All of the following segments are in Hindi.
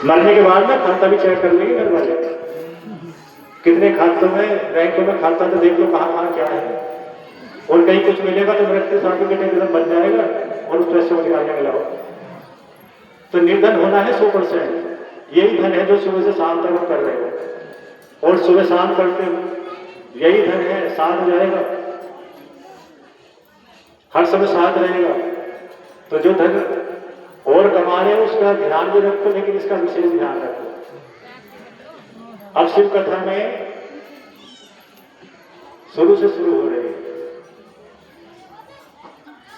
मरने के बाद ना खाता भी चेक कर लेंगे घर वाले, कितने खातों में बैंकों में खाता तो देख लो कहाँ कहाँ क्या है, और कहीं कुछ मिलेगा तो मृत्यु सर्टिफिकेट एकदम बन जाएगा और उस पैसे को निकालने में लगाओ। तो निर्धन होना है 100%। यही धन है जो सुबह से शाम तक कर रहे हो, और सुबह शाम करते हो यही धन है, साथ हो जाएगा, हर समय साथ रहेगा। तो जो धन और कमा रहे हो उसका ध्यान भी रखो, लेकिन इसका विशेष ध्यान रखो। अब शिव कथा में शुरू से शुरू हो रही है।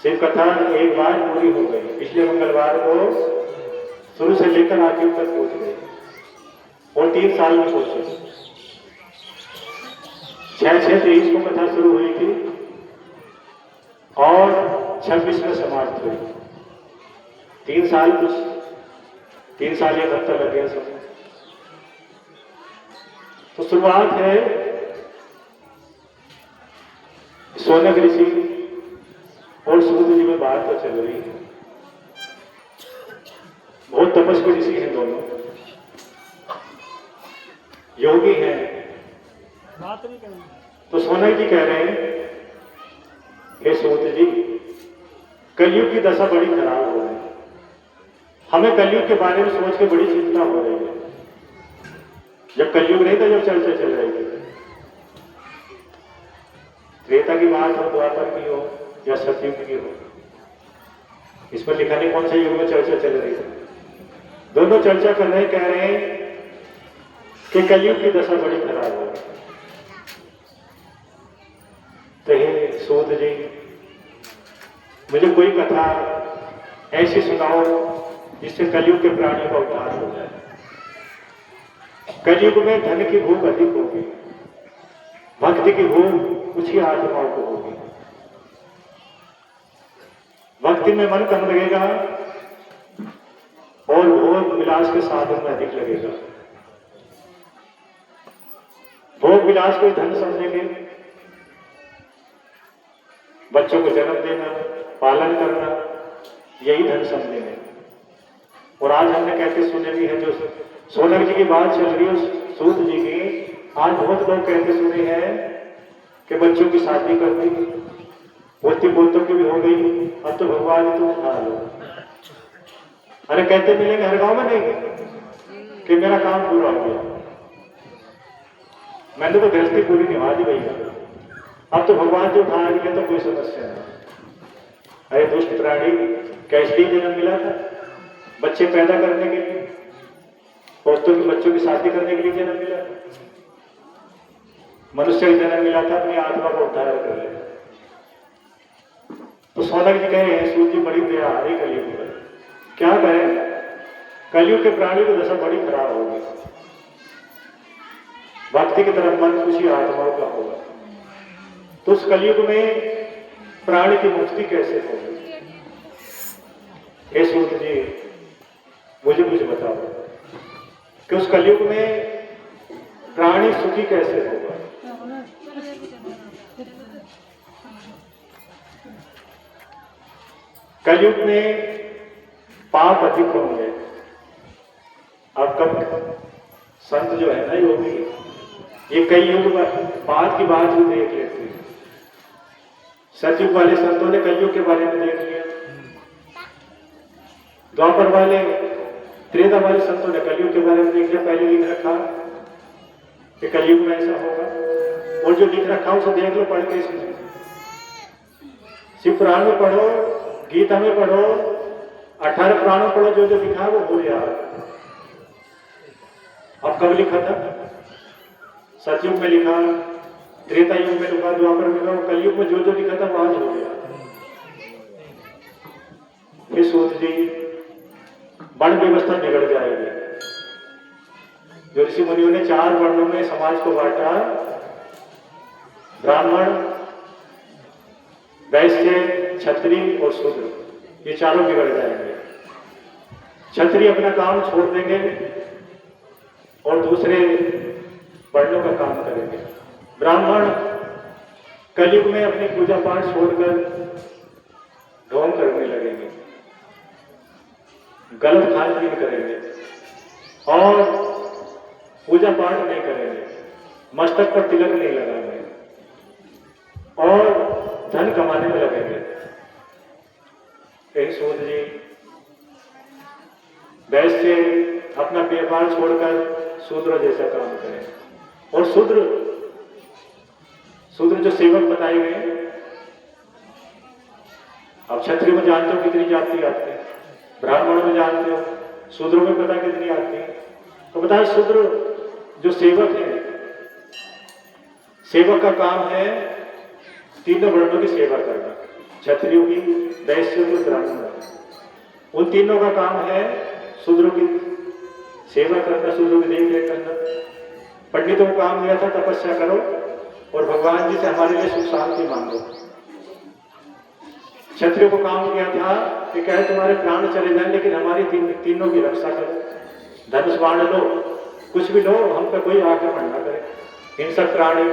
शिव कथा एक बार पूरी हो गई, पिछले मंगलवार को शुरू से लेकर आखिर तक पहुंच गई, और 3 साल में पहुंचे। 6/6/23 को कथा शुरू हुई थी और 26 में समाप्त हुई। 3 साल कुछ 3 साल एक हफ्ता लग गया सब। तो शुरुआत है सोनक ऋषि और सूत जी में बात तो चल रही है। बहुत तपस्वी ऋषि हैं दोनों, योगी हैं। बात नहीं करनी। तो सोनक जी कह रहे हैं, हे सूत जी, कलयुग की दशा बड़ी खराब हो रही है, हमें कलयुग के बारे में सोच के बड़ी चिंता हो रही है। जब कलयुग नहीं था, जब चर्चा चल रही थी, त्रेता की बात हो, द्वापर की हो या सतयुग की हो, इस पर लिखा नहीं कौन से युग में चर्चा चल रही है। दोनों चर्चा कर रहे, कह रहे हैं कि कलयुग की दशा बड़ी खराब हो। तो हे सूत जी, मुझे कोई कथा ऐसी सुनाओ जिससे कलयुग के प्राणियों का उद्धार हो जाए। कलयुग में धन की भूख अधिक होगी, भक्ति की भूख कुछ ही आत्माओं को होगी। भक्ति में मन कम लगेगा और भोग विलास के साधन में अधिक लगेगा। भोग विलास को धन समझेंगे, बच्चों को जन्म देना, पालन करना, यही धन समझेंगे। और आज हमने कहते सुने भी है, जो सोनक जी की बात चल रही है सूत जी की, आज बहुत लोग कहते सुने हैं कि बच्चों की शादी कर दी, पोती पोतों की भी हो गई, अब तो भगवान तुम उठा लो। अरे कहते मिलेंगे हर गांव में नहीं कि मेरा काम पूरा हो गया, मैंने तो गृहस्थी पूरी निभा दी भैया, अब तो भगवान जो उठा लिए तो कोई समस्या नहीं। अरे दुष्ट प्राणी, क्या इसलिए जन्म मिला था? बच्चे पैदा करने के लिए, औरतों की बच्चों की शादी करने के लिए जन्म मिला था। मनुष्य जन्म मिला था अपनी आत्मा को उद्धार कर ले। तो सोनक जी कह रहे हैं, सूर्य जी बड़ी दया आ रही कलयुग पर, क्या करें? कलयुग के प्राणी की दशा बड़ी खराब होगी, भक्ति की तरफ मन खुशी आत्माओं का होगा। तो उस कलयुग में प्राणी की मुक्ति कैसे होगी? हे सूत जी, मुझे कुछ बताओ कि उस कलयुग में प्राणी सुखी कैसे होगा? कलयुग में पाप अधिक होंगे। अब कब संत जो है ना योगी, ये कई युग बाद की बात भी देख लेते हैं। सतयुग वाले संतों ने कलयुग के बारे में देख लिया, द्वापर वाले त्रेता वाले संतों ने कलयुग के बारे में देख लिया। पहले लिख रखा कि कलयुग में ऐसा होगा, और जो लिख रखा उसे देख लो पढ़ के। इसमें शिव पुराण में पढ़ो, गीता में पढ़ो, 18 पुराणों में पढ़ो, जो जो लिखा है वो भूल जाओ। अब कब लिखा था? सतयुग में लिखा, त्रेता युग में लिखा, द्वापर में लिखा, कलयुग में जो जो लिखा था वहां हो गया। फिर सूत जी, वर्ण व्यवस्था बिगड़ जाएगी। जो ऋषि मुनियों ने 4 वर्णों में समाज को बांटा, ब्राह्मण, वैश्य, क्षत्रिय और शूद्र, ये चारों बिगड़ जाएंगे। क्षत्रिय अपना काम छोड़ देंगे और दूसरे वर्णों का काम करेंगे। ब्राह्मण कलयुग में अपनी पूजा पाठ छोड़कर ढोंग करने लगेंगे, गलत खान पीन करेंगे। और पूजा पाठ नहीं करेंगे, मस्तक पर तिलक नहीं लगाएंगे और धन कमाने में लगेंगे। कहीं सूद जी वैश्य अपना व्यापार छोड़कर शूद्र जैसा काम करें। और शूद्र जो सेवक बताए गए, अब क्षत्रिय में जानते हो कितनी जाति आती है, ब्राह्मणों में जानते हो, शूद्रों में पता कितनी आती है। तो बताए शूद्र जो सेवक है, सेवक का काम है तीनों वर्णों की सेवा करना, क्षत्रियों की, वैश्यों की, ब्राह्मणों की। उन तीनों का काम है शूद्रों की सेवा करना, शूद्रों की देखरेख करना। पंडितों को काम दिया था तपस्या करो और भगवान जी से हमारे लिए सुख शांति मांगो। क्षत्रियों को काम दिया था कि कहे तुम्हारे प्राण चले जाए लेकिन हमारी तीनों की रक्षा करो, धनुष बाण लो, कुछ भी लो, हम पे कोई आक्रमण ना करे, हिंसक प्राणी,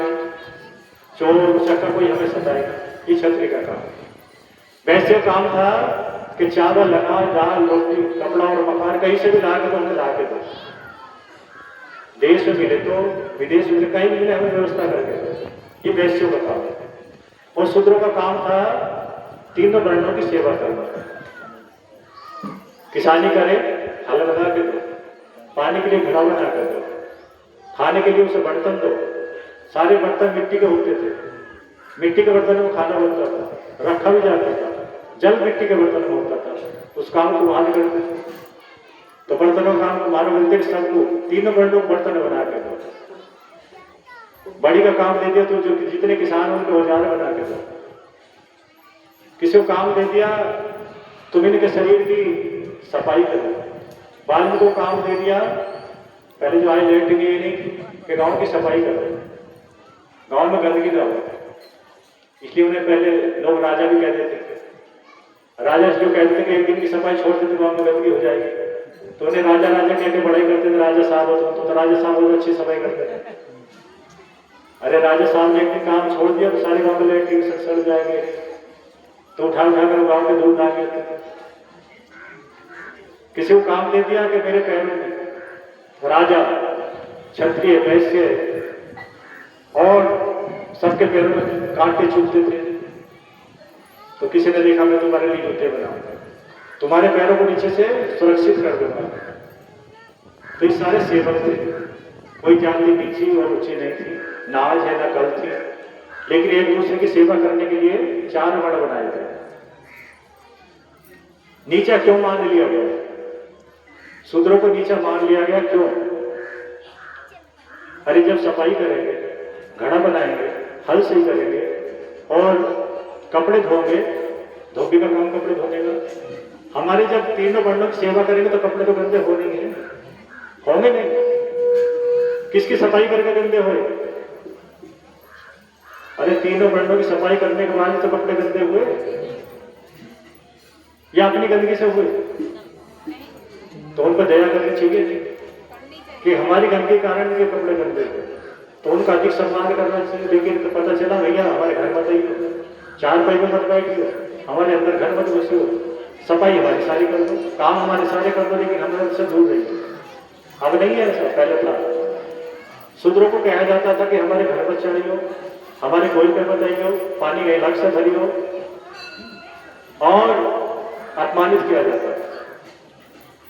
चोर उचक्का कोई हमें सताएगा। ये क्षत्रिय का काम। वैसे काम था कि चावल, अनाज, दाल, रोटी, कपड़ा और मकान कहीं से भी ला के तो हमें ला के दो, देश में मिले तो विदेश में मिले, कहीं भी मिले हमें व्यवस्था करके दो। ये वैश्यों का काम है। और शूद्रों का काम था तीनों वर्णों की सेवा करना। किसानी करे, हल बना के दो, पानी के लिए घड़ा बना कर दो, खाने के लिए उसे बर्तन दो। सारे बर्तन मिट्टी के होते थे, मिट्टी के बर्तन में खाना बनता था, रखा भी जाता था। जल मिट्टी के बर्तन में होता था, उस काम को वहां करते थे। तो बर्तनों का काम तुम्हारे मंदिर सबको तीनों वर्णों को बर्तन बना के दो। बड़ी का काम दे दिया तो जो जितने किसान उनके औजार बना के दो। किसी को काम दे दिया तुम इनके शरीर की सफाई करो। बाल्मीकि को काम दे दिया, पहले जो आए लेटेंगे नहीं कि गांव की सफाई करो, गांव में गंदगी ना हो। इसलिए उन्हें पहले लोग राजा भी कहते थे। राजा जो कहते थे कि एक दिन की सफाई छोड़ देते गांव में गंदगी हो जाएगी, तो उन्हें राजा कह के बड़ाई करते थे। राजा साहब हो तो राजा साहब बहुत अच्छी सफाई करते थे। अरे राजा साहब ने एक दिन काम छोड़ दिया तो सारे गांव में लेटरिन सड़ जाएंगे, तो उठा कर गांव के दूर डाल देते थे। किसी को काम दे दिया कि मेरे पैरों में राजा, क्षत्रिय, वैश्य और सबके पैरों में कांटे चुभते थे, तो किसी ने देखा मैं तुम्हारे लिए जूते बनाऊंगा, तुम्हारे पैरों को नीचे से सुरक्षित कर दूंगा। तो ये सारे सेवक थे, कोई जाति नीची और ऊंची नहीं थी, ना आज है ना कल थी, लेकिन एक दूसरे की सेवा करने के लिए चार वर्ण बनाए गए। नीचा क्यों मान लिया गया? शूद्रों को नीचा मान लिया गया क्यों? अरे जब सफाई करेंगे, घड़ा बनाएंगे, हल सही करेंगे और कपड़े धोंगे, धोबी का काम कपड़े धोने का। हमारे जब तीनों वर्णों की सेवा करेंगे तो कपड़े तो गंदे होंगे नहीं। किसकी सफाई करके गंदे हुए? अरे तीनों वर्णों की सफाई करने के बाद तो कपड़े गंदे हुए या अपनी गंदगी से हुए? तो उन पर दया करनी चाहिए कि हमारी गंदगी के कारण ये कपड़े गंदे हुए, तो उनका अधिक सम्मान करना चाहिए। लेकिन तो पता चला भैया हमारे घर मत आइए, चार पाई में मत बैठिए, हमारे अंदर घर मत घुसिए, सफाई हमारी सारी कर दो, काम हमारे सारे कर दो, लेकिन हमें उससे दूर रहिए। अब नहीं है ऐसा, पहले था। शूद्रों को कहा जाता था कि हमारे घर मत चढ़ियो, हमारे कोई पे मत आइयो, पानी का अलग से भरियो, और अपमानित किया जाता था।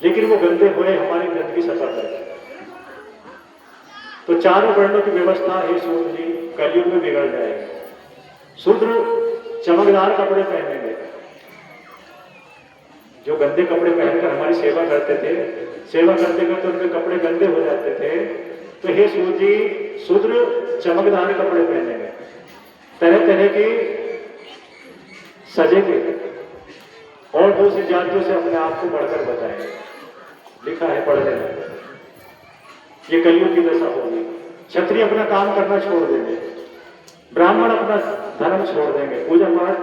लेकिन वो गंदे हुए हमारी गंदगी सफा करे। तो चारों वर्णों की व्यवस्था है शूद्र जी कलयुग में बिगड़ जाएगी। शूद्र चमकदार कपड़े पहनेंगे, जो गंदे कपड़े पहनकर हमारी सेवा करते थे, सेवा करते करते उनके कपड़े गंदे हो जाते थे, तो हे शूद्र जी, शूद्र चमकदार कपड़े पहनेंगे, तरह तरह की सजेंगे और दूसरी जातियों से अपने आप को बढ़कर बताएंगे। लिखा है, पढ़ लेना। ये कलयुग की दशा होगी। क्षत्रिय अपना काम करना छोड़ देंगे, ब्राह्मण अपना धर्म छोड़ देंगे, पूजा पाठ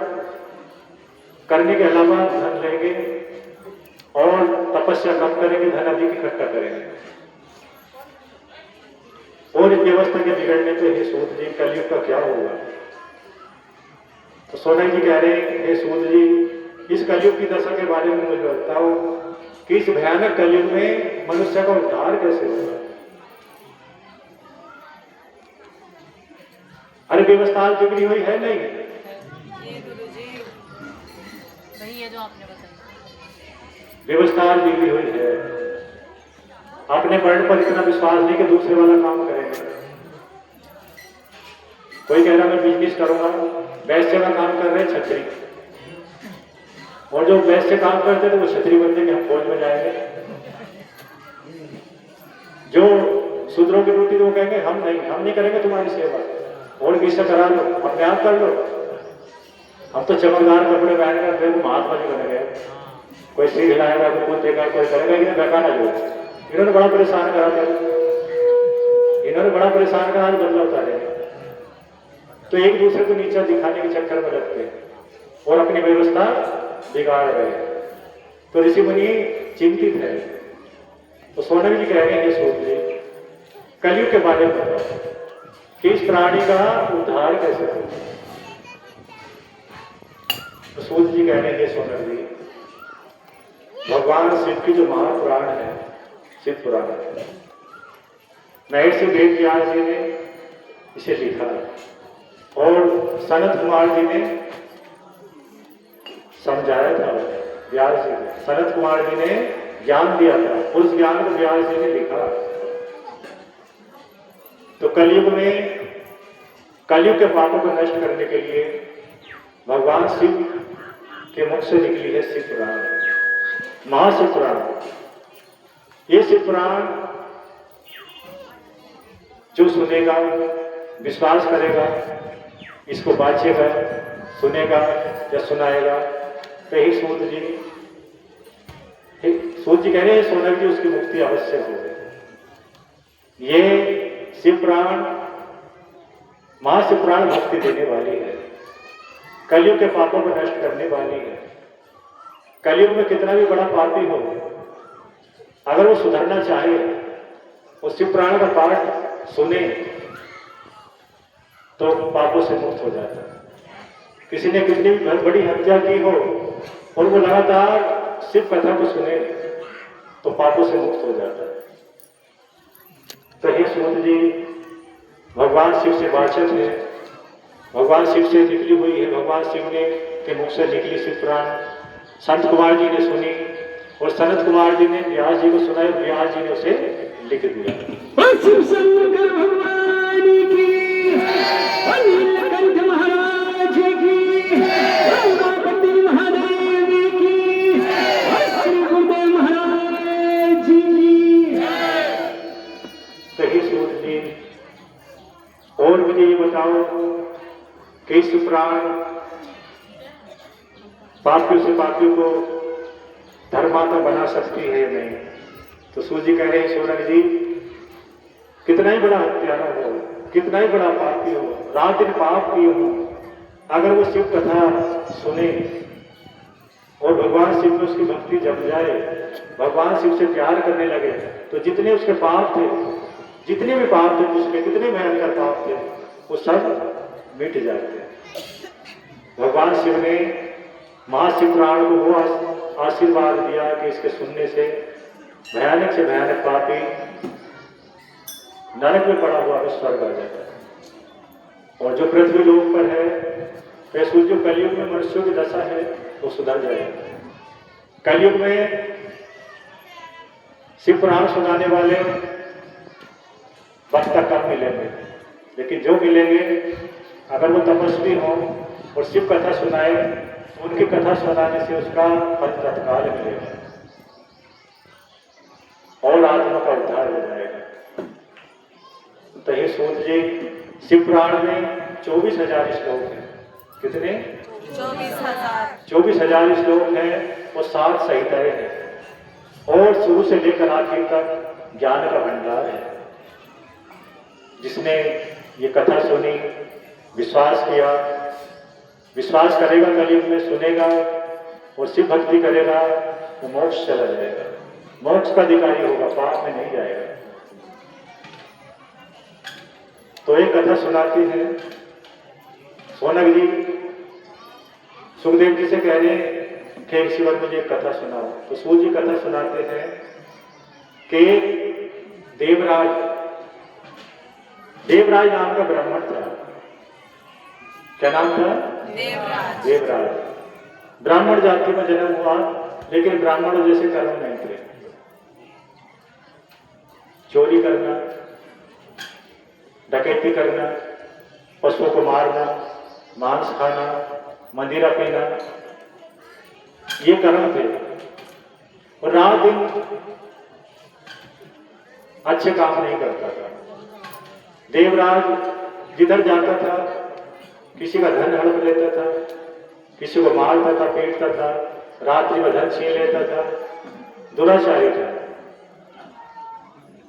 करने के अलावा धन लेंगे और तपस्या कम करेंगे, धन अधिक इकट्ठा करेंगे। और इस व्यवस्था के बिगड़ने पे हे सूत जी कलयुग का क्या होगा? तो सोना जी कह रहे हैं, हे सूत जी, इस कलयुग की दशा के बारे में मुझे बताओ कि इस भयानक कलयुग में मनुष्य का उद्धार कैसे होगा। अरे व्यवस्था बिगड़ी हुई है नहीं, जी गुरुजी, वही है जो आपने बताया। व्यवस्था बिगड़ी हुई है। अपने वर्ण पर इतना विश्वास नहीं कि दूसरे वाला काम करेंगे। कोई कह रहा मैं बिजनेस करूंगा, वैश्य का काम कर रहे हैं छत्री, और जो वैश्य काम करते तो वो छत्री बनते कि हम फौज में जाएंगे। जो शूद्रों की ड्यूटी तो वो कहेंगे हम नहीं करेंगे तुम्हारी सेवा, और किससे करा लो, अपने आप कर लो। हम तो चमकदार कपड़े पहन कर देखो महात्मा जी बन गए। कोई सिर हिलाएगा, कोई कूदेगा, कोई करेगा, इन्हें बेकार जो इन्होंने बड़ा परेशान करा था, इन्होंने बड़ा परेशान करा, आज बदला उतारे। तो एक दूसरे को नीचा दिखाने के चक्कर में लगते हैं और अपनी व्यवस्था बिगाड़ रहे हैं। तो ऋषि मुनि चिंतित है। तो सोनक जी कह रहे हैं सूत जी, कलयुग के बारे में बताओ कि इस प्राणी का उद्धार कैसे हो। तो सूत जी कह रहे हैं सोनक जी, भगवान शिव की जो महापुराण है शिव पुराण, महर्षि वेद व्यास जी ने इसे लिखा और सनत कुमार जी ने समझाया था। व्यास जी ने, सनत कुमार जी ने ज्ञान दिया था, उस ज्ञान को व्यास जी ने लिखा। तो कलयुग में कलयुग के पापों को नष्ट करने के लिए भगवान शिव के मुख से निकली है शिव पुराण, महाशिव पुराण। ये शिव पुराण जो सुनेगा, विश्वास करेगा, इसको बांचेगा, सुनेगा या सुनाएगा, तो ही सूत जी कह रहे हैं सोनक जी उसकी मुक्ति अवश्य हो। ये शिव पुराण महाशिव पुराण भक्ति देने वाली है, कलयुग के पापों को नष्ट करने वाली है। कलयुग में कितना भी बड़ा पापी हो, अगर वो सुधरना चाहे, वो शिव पुराण का पाठ सुने तो पापों से मुक्त हो जाता है। किसी ने कितनी भी बड़ी हत्या की हो और वो लगातार शिव कथा को सुने तो पापों से मुक्त हो जाता है। तो हे सूत जी, भगवान शिव से वाचक है, भगवान शिव से निकली हुई है, भगवान शिव ने के मुख से निकली शिव पुराण संत कुमार जी ने सुनी और सनत कुमार जी ने व्यास जी को सुनाया, व्यास जी ने उसे लिख दिया। भगवान की, नीलकंठ महाराज की, उमापति महादेव की, श्री गुरुदेव महाराज की। सही सूत जी, और मुझे ये बताओ कि इस पुराण पापियों से पापियों को धर्मात्मा बना सकती है या नहीं। तो सूत जी कह रहे हैं सोनक जी, कितना ही बड़ा हत्यारा हो, कितना ही बड़ा पापी हो, रात दिन पाप किए हो, अगर वो शिव कथा सुने और भगवान शिव में उसकी भक्ति जम जाए, भगवान शिव से प्यार करने लगे, तो जितने उसके पाप थे, जितने भी पाप थे उसके, कितने भयंकर पाप थे, वो सब मिट जाते हैं। भगवान शिव ने महाशिव पुराण को वो आशीर्वाद दिया कि इसके सुनने से भयानक से भयानक पापी नरक में पड़ा हुआ स्वर्ग आ जाता है, और जो पृथ्वी लोक पर है, वैसे जो कलयुग में मनुष्यों की दशा है वो सुधर जाएगा। कलयुग में शिव पुराण सुनाने वाले वक्ता कम मिलेंगे, लेकिन जो मिलेंगे अगर वो तपस्वी हो और शिव कथा सुनाए, उनकी कथा सुनाने से उसका फल तत्काल मिलेगा और आत्मा का उद्धार हो जाएगा। तो ये सूत जी, शिव पुराण में 24,000 श्लोक हैं। कितने? 24,000। 24,000 श्लोक हैं और 7 संहिताएं हैं और शुरू से लेकर आखिर तक ज्ञान का भंडार है। जिसने ये कथा सुनी, विश्वास किया, विश्वास करेगा, कलयुग में सुनेगा और शिव भक्ति करेगा, वो मोक्ष चला जाएगा, मोक्ष का अधिकारी होगा, पाप में नहीं जाएगा। तो एक कथा सुनाती है सोनक जी, सुखदेव जी से कह रहे हैं कि ऋषिवर मुझे एक कथा सुनाओ। तो सूत जी कथा सुनाते हैं कि देवराज नाम का ब्राह्मण था। क्या नाम था? देवराज। देवराज ब्राह्मण जाति में जन्म हुआ, लेकिन ब्राह्मणों जैसे कर्म नहीं थे। चोरी करना, डकैती करना, पशुओं को मारना, मांस खाना, मदिरा पीना, ये कर्म थे। और रात दिन अच्छे काम नहीं करता था। देवराज जिधर जाता था किसी का धन हड़प लेता था, किसी को मारता था, पीटता था, रात्रि में धन छीन लेता था, दुराचारी था।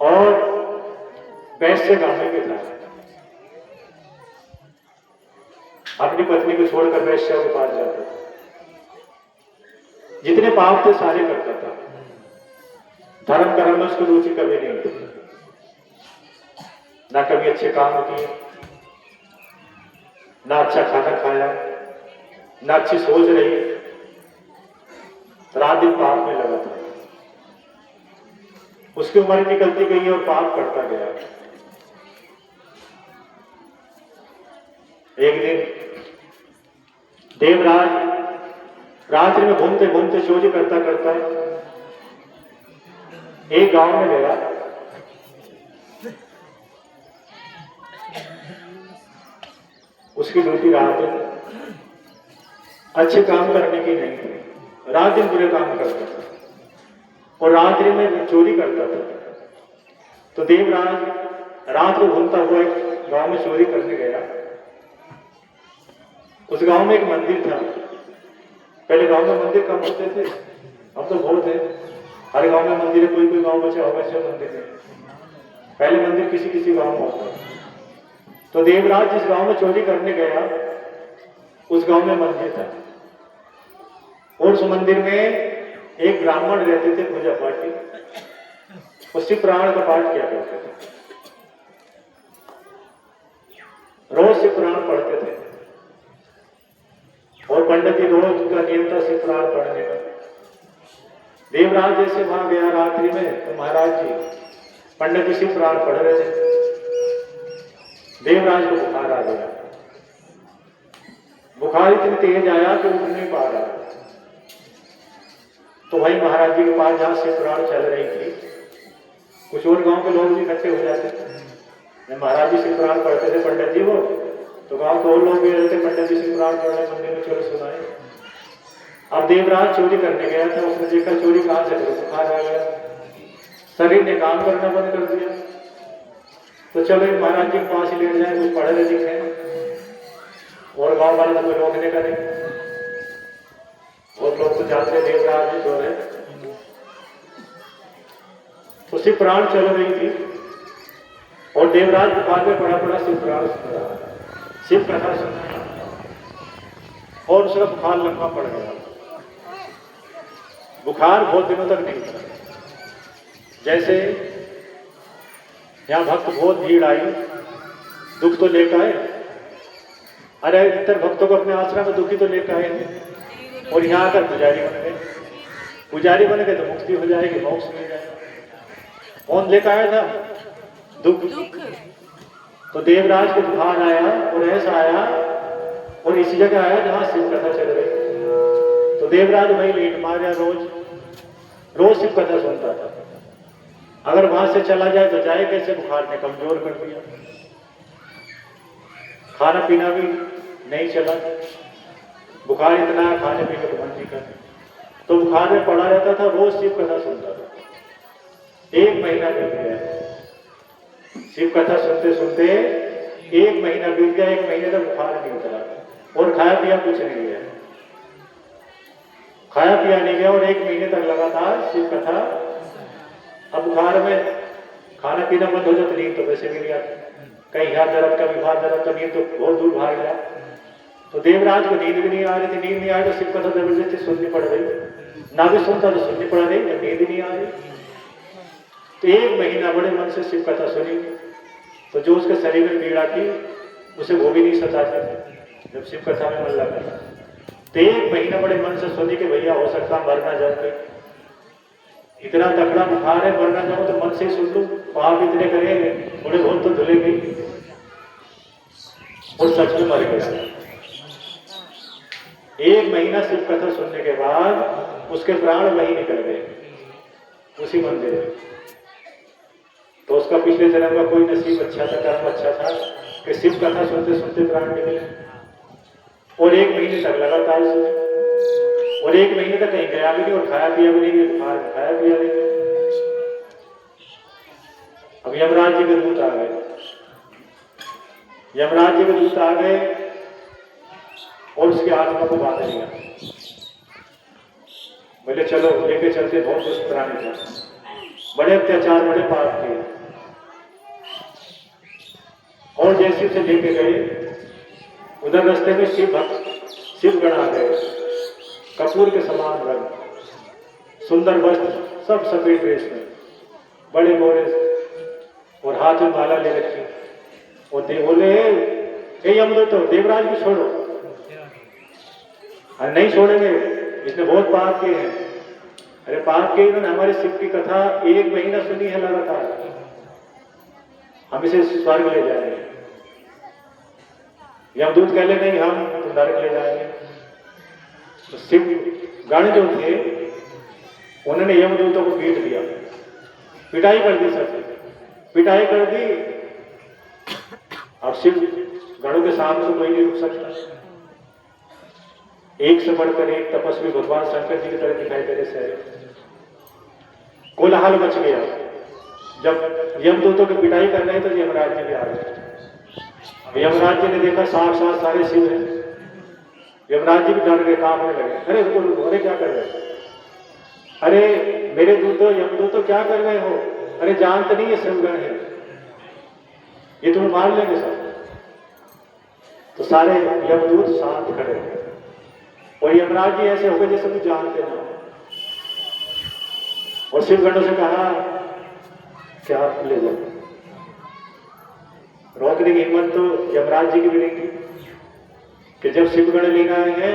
और वैश्य गांव में था, अपनी पत्नी को छोड़कर वैश्या के पास जाता था। जितने पाप थे सारे करता था। धर्म कर्म में उसको रुचि कभी नहीं थी, ना कभी अच्छे काम किए, ना अच्छा खाना खाया, ना अच्छी सोच रही। रात दिन पाप में लगा था। उसकी उम्र निकलती गई और पाप करता गया। एक दिन देवराज रात्रि में घूमते घूमते चोरी करता करता एक गांव में गया। उसकी ड्यूटी रात दिन अच्छे काम करने की नहीं थी, रात दिन बुरे काम करता था और रात्रि में चोरी करता था। तो देवराज रात को घूमता हुआ एक गांव में चोरी करने गया। उस गांव में एक मंदिर था। पहले गांव में मंदिर कम होते थे, अब तो बहुत है। हर गांव में मंदिर है, कोई कोई गांव बचा होगा सब मंदिर है। पहले मंदिर किसी किसी गांव में होता। तो देवराज जिस गांव में चोरी करने गया उस गांव में मंदिर था और उस मंदिर में एक ब्राह्मण रहते थे, पूजा पाठी। उसी पुराण का पाठ किया करते थे, रोज शिव पुराण पढ़ते थे और पंडित जी रोज का नियम था शिव पुराण पढ़ने का। देवराज जैसे वहां गया रात्रि में तो महाराज जी पंडित जी शिव पुराण पढ़ रहे थे। देवराज को बुखार आ गया। बुखार इतनी तेज आया कि उठ नहीं पा रहा। तो वही महाराज जी के पास जहां शिव पुराण चल रही थी, कुछ और गांव के लोग भी इकट्ठे हो जाते थे। महाराज जी शिव पुराण पढ़ते थे पंडित जी वो, तो गांव के और लोग भी रहते, पंडित जी शिव पुराण पढ़ रहे, मंदिर में चोरी सुनाए। अब देवराज चोरी करने गया था, उसने देखा चोरी कहां से करो, बुखार आ गया, शरीर ने काम करना बंद कर दिया। तो चलो महाराज जी के पास ही लेट जाए, कुछ पढ़े रहे दिखे और गांव वाले तो कोई रोकने का नहीं। और लोग तो जानते देवराज जी चोर है। तो शिव पुराण चल रही थी और देवराज बुखार में पड़ा पड़ा शिव पुराण सुन रहा, शिव कथा सुन रहा और उसका बुखार लंबा पड़ गया। बुखार बहुत दिनों तक नहीं था। जैसे यहाँ भक्त बहुत भीड़ आई, दुख तो लेकर आए। अरे इतर भक्तों को अपने आश्रम में दुखी तो लेकर आए और यहाँ आकर पुजारी बन गए। पुजारी बन गए तो मुक्ति हो जाएगी, मोक्ष मिल जाएगा। कौन लेकर आया था? दुख। तो देवराज को बुखार आया और ऐसा आया और इसी जगह आया जहां शिव कथा चल रही। तो देवराज वही लेट मारा, रोज शिव कथा सुनता था। अगर वहां से चला जाए तो जाए कैसे, बुखार ने कमजोर कर दिया। खाना पीना भी नहीं चला, बुखार इतना खाने पीने को मन नहीं करता। तो बुखार में पड़ा रहता था, रोज शिव कथा सुनता था। 1 महीना बीत गया, शिव कथा सुनते सुनते 1 महीना बीत गया। 1 महीने तक बुखार नहीं उतरा और खाया पिया कुछ नहीं गया, खाया पिया नहीं गया और 1 महीने तक लगातार शिव कथा। अब बुखार में खाना पीना बंद हो जाए तो नींद तो वैसे भी नहीं आती, कहीं हाथ दर्द का विभाग दर्द तो नींद तो बहुत दूर भाग गया। तो देवराज को नींद भी नहीं आ रही थी। नींद नहीं आ रही तो शिव कथा जबरदस्ती सुननी पड़ रही, ना भी सुनता तो सुननी पड़ रही, जब नींद नहीं आ रही। तो 1 महीना बड़े मन से शिव कथा सुनी। तो जो उसके शरीर में पीड़ा थी उसे वो भी नहीं सताती थी जब शिव कथा में मन लगा। तो 1 महीना बड़े मन से सोची कि भैया हो सकता मरना जाऊंगे, इतना तकड़ा बुखार है, मरना जाऊं तो मन से ही सुन लूं, पाप इतने करेंगे थोड़े बहुत तो धुलेंगे। और सच में मर गया। 1 महीना शिव कथा सुनने के बाद उसके प्राण वही निकल गए उसी मंदिर में। तो उसका पिछले जन्म का कोई नसीब अच्छा था, कर्म अच्छा था कि शिव कथा सुनते सुनते प्राण निकले। और 1 महीने तक लगातार सुने, और 1 महीने तक कहीं गया भी नहीं और खाया पिया भी नहीं, बुखार खाया पिया नहीं। अब यमराज जी के दूत आ गए, यमराज जी के दूत आ गए और उसकी आत्मा को बांध लिया। बोले चलो लेके चलते, बहुत दुष्ट प्राणी था, बड़े अत्याचार बड़े पाप थे। और जैसे उसे लेके गए, उधर रास्ते में शिवगण आ गए, कपूर के समान रंग, सुंदर वस्त्र, सब सफेद ड्रेस में, बड़े बोरे और हाथ में माला ले रखी। और बोले हे यमदूतो, देवराज को छोड़ो। अरे नहीं छोड़ेंगे, इसने बहुत पाप किए हैं। अरे पाप किए, इन्होंने हमारे शिव की कथा 1 महीना सुनी है लगातार, हम इसे स्वर्ग ले जाएंगे। यमदूत कह ले नहीं, हम तुम नरक ले जाएंगे। तो शिव गण जो थे उन्होंने यमदूतों को पीट दिया, पिटाई कर दी, सबसे पिटाई कर दी। अब शिव गणों के सामने तो कोई नहीं रुक सकता। एक से बढ़कर एक तपस्वी भगवान शंकर जी की तरह दिखाई दे रहे सारे। कोलाहल मच गया। जब यमदूतों की पिटाई कर रहे थे तो यमराज जी भी आ गए। यमराज जी ने देखा साक्षात सारे शिव हैं। यमराज जी भी डर गए, कांपने लगे। अरे रुको, अरे क्या कर रहे हो? अरे मेरे दूतों, यमदूतों क्या कर रहे हो? अरे जानते नहीं ये शिवगण है, ये तुम्हें मार लेंगे सब। तो सारे यमदूत शांत खड़े हैं और यमराज जी ऐसे हो गए जैसे तुम जानते ना। और शिवगणों से कहा क्या ले जाओ। रोकने की हिम्मत तो यमराज जी की भी नहीं थी कि जब शिवगण लेना है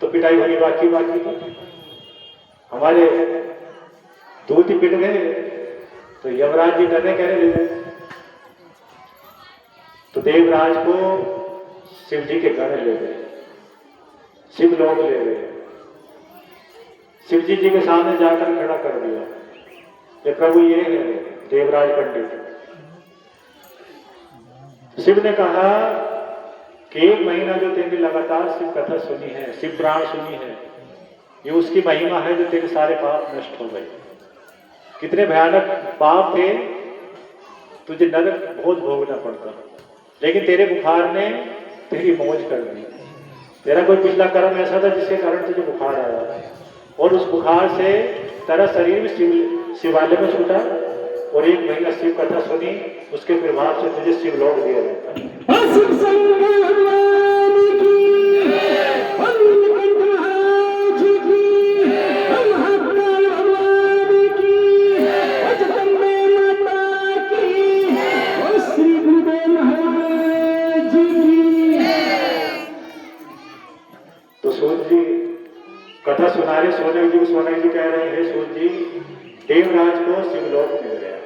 तो पिटाई होनी बाकी थी। हमारे दूत ही पिट गए तो यमराज जी डरने कह रहे ले जाए। तो देवराज को शिव जी के गण ले गए, शिव लोग ले गए, शिव जी के सामने जाकर खड़ा कर दिया। ये प्रभु ये है देवराज पंडित। शिव ने कहा कि 1 महीना जो तेरे लगातार शिव कथा सुनी है, शिव पुराण सुनी है, ये उसकी महिमा है जो तेरे सारे पाप नष्ट हो गए। कितने भयानक पाप थे, तुझे नरक बहुत भोगना पड़ता, लेकिन तेरे बुखार ने तेरी मौज कर दी। तेरा कोई पिछला कर्म ऐसा था जिसके कारण तुझे बुखार आया और उस बुखार से तेरा शरीर भी शिवालय में छूटा और 1 महीना शिव कथा सुनी, उसके प्रभाव से तुझे शिवलोक दिया जाता। तो सूर्य जी कथा सुना रहे, सोनक जी कह रहे हैं सूर्य जी, देवराज को शिवलोक मिल गया।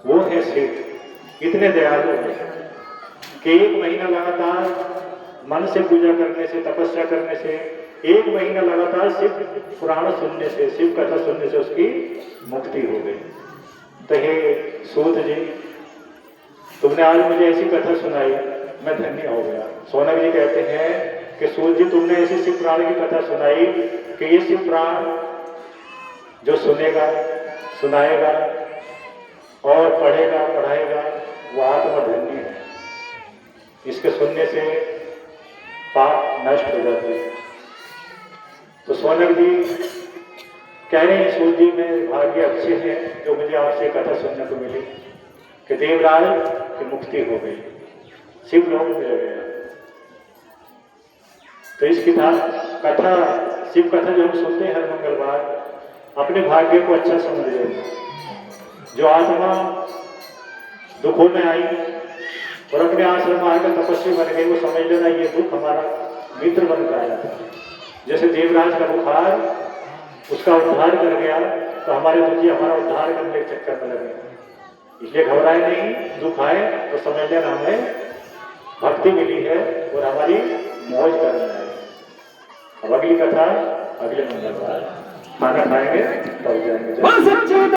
वो है शिव, इतने दयालु है कि 1 महीना लगातार मन से पूजा करने से, तपस्या करने से, 1 महीना लगातार शिव पुराण सुनने से, शिव कथा सुनने से उसकी मुक्ति हो गई। तो हे सूत जी, तुमने आज मुझे ऐसी कथा सुनाई, मैं धन्य हो गया। सोनक जी कहते हैं कि सूत जी, तुमने ऐसी शिव पुराण की कथा सुनाई कि ये शिव पुराण जो सुनेगा, सुनाएगा और पढ़ेगा, पढ़ाएगा, वो आत्मा धन्य है। इसके सुनने से पाप नष्ट हो जाते हैं। तो सोनक जी कह रहे हैं सूत जी, में भाग्य अच्छे हैं जो मुझे आपसे कथा सुनने को मिली कि देवराज की मुक्ति हो गई, शिव लोक मिल गया। तो इस कथा, शिव कथा जो हम सुनते हैं हर मंगलवार, अपने भाग्य को अच्छा समझ लें। जो आत्मा दुखों में आई और अपने आश्रम में आकर तपस्वी बन गई, वो समझ लेना ये दुख हमारा मित्र बनकर आया था। जैसे देवराज का बुखार उसका उद्धार कर गया, तो हमारे दुखी हमारा उद्धार करने के चक्कर में लगे। इसलिए घबराए नहीं, दुख आए तो समझ लेना हमें भक्ति मिली है और हमारी मौज करना है। अब अगली कथा अगले मंगलवार खाना खाएंगे तब जाएंगे।